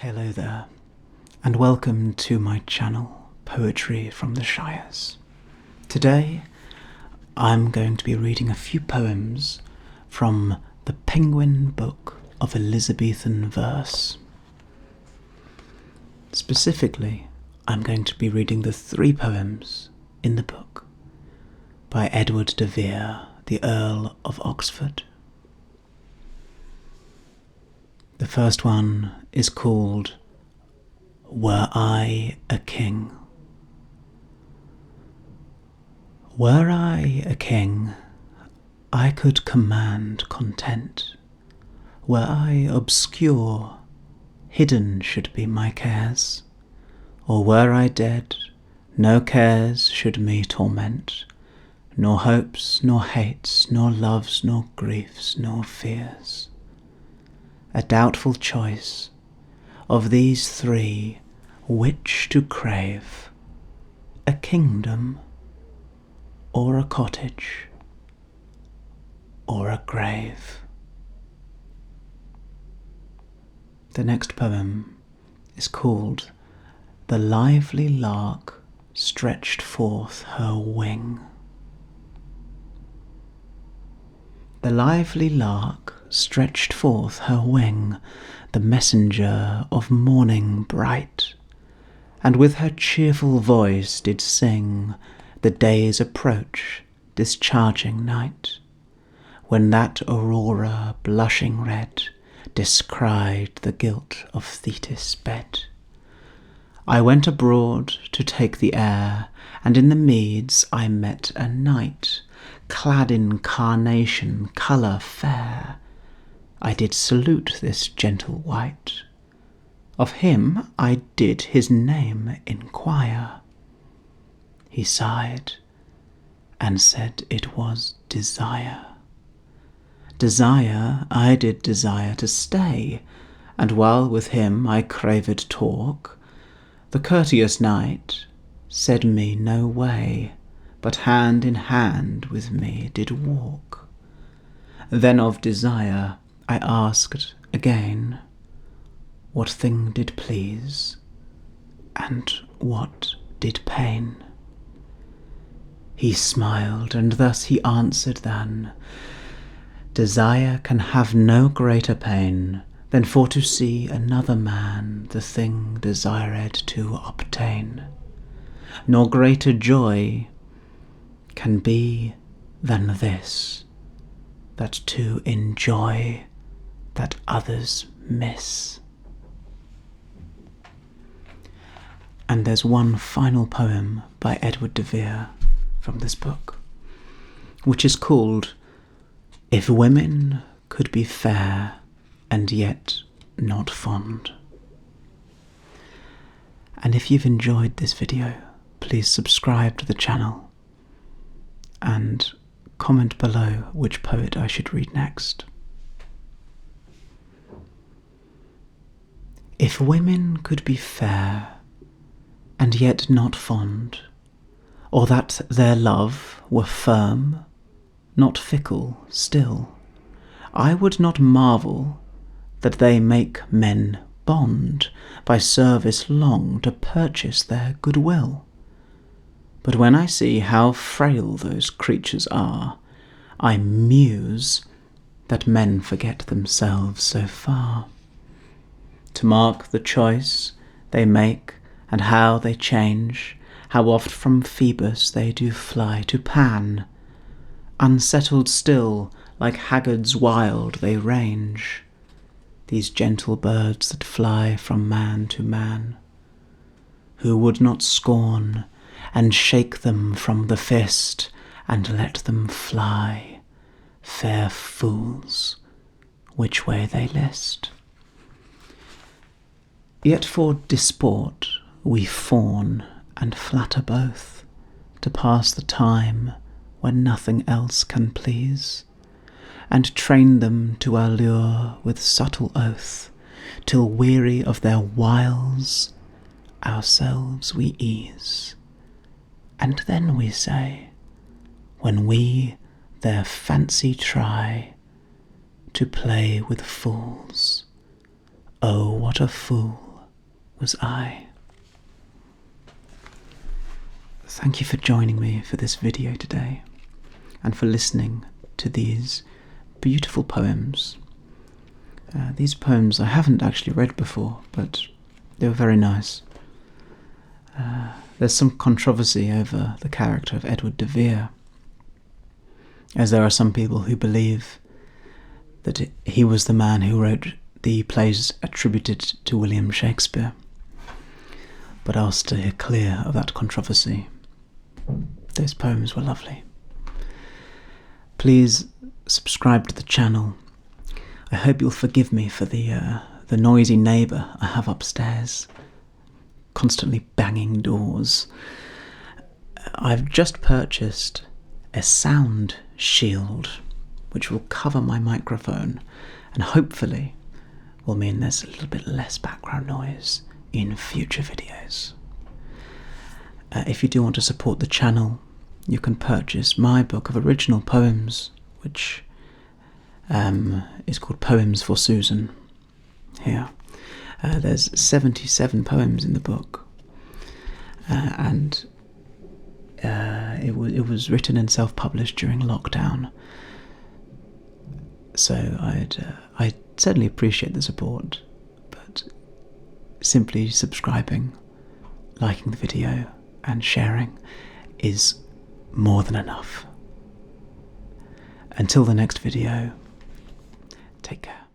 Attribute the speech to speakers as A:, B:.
A: Hello there, and welcome to my channel, Poetry from the Shires. Today, I'm going to be reading a few poems from the Penguin Book of Elizabethan Verse. Specifically, I'm going to be reading the 3 poems in the book by Edward de Vere, the Earl of Oxford. The first one is called Were I a King. Were I a king, I could command content. Were I obscure, hidden should be my cares. Or were I dead, no cares should me torment, nor hopes, nor hates, nor loves, nor griefs, nor fears. A doubtful choice of these 3, which to crave, a kingdom, or a cottage, or a grave. The next poem is called The Lively Lark Stretched Forth Her Wing. The lively lark stretched forth her wing, the messenger of morning bright, and with her cheerful voice did sing the day's approach, discharging night, when that aurora blushing red descried the guilt of Thetis' bed. I went abroad to take the air, and in the meads I met a knight, clad in carnation colour fair. I did salute this gentle wight. Of him I did his name inquire. He sighed, and said it was Desire. Desire I did desire to stay, and while with him I craved talk, the courteous knight said me no way, but hand in hand with me did walk. Then of Desire I asked again, what thing did please, and what did pain? He smiled, and thus he answered than, Desire can have no greater pain than for to see another man the thing desired to obtain, nor greater joy can be than this, that to enjoy that others miss. And there's one final poem by Edward de Vere from this book, which is called If Women Could Be Fair and Yet Not Fond. And if you've enjoyed this video, please subscribe to the channel and comment below which poet I should read next. If women could be fair and yet not fond, or that their love were firm, not fickle still, I would not marvel that they make men bond by service long to purchase their goodwill. But when I see how frail those creatures are, I muse that men forget themselves so far. To mark the choice they make, and how they change, how oft from Phoebus they do fly to Pan. Unsettled still, like haggards wild they range, these gentle birds that fly from man to man. Who would not scorn and shake them from the fist, and let them fly, fair fools, which way they list? Yet for disport we fawn and flatter both, to pass the time when nothing else can please, and train them to our lure with subtle oath, till weary of their wiles ourselves we ease. And then we say, when we their fancy try, to play with fools, oh what a fool was I. Thank you for joining me for this video today, and for listening to these beautiful poems. These poems I haven't actually read before, but they were very nice. There's some controversy over the character of Edward de Vere, as there are some people who believe that he was the man who wrote the plays attributed to William Shakespeare. But I'll steer clear of that controversy. Those poems were lovely. Please subscribe to the channel. I hope you'll forgive me for the noisy neighbour I have upstairs, constantly banging doors. I've just purchased a sound shield which will cover my microphone and hopefully will mean there's a little bit less background noise in future videos. If you do want to support the channel, you can purchase my book of original poems, which is called Poems for Susan. Here. There's 77 poems in the book, and it was written and self-published during lockdown. So I'd certainly appreciate the support, but simply subscribing, liking the video, and sharing is more than enough. Until the next video, take care.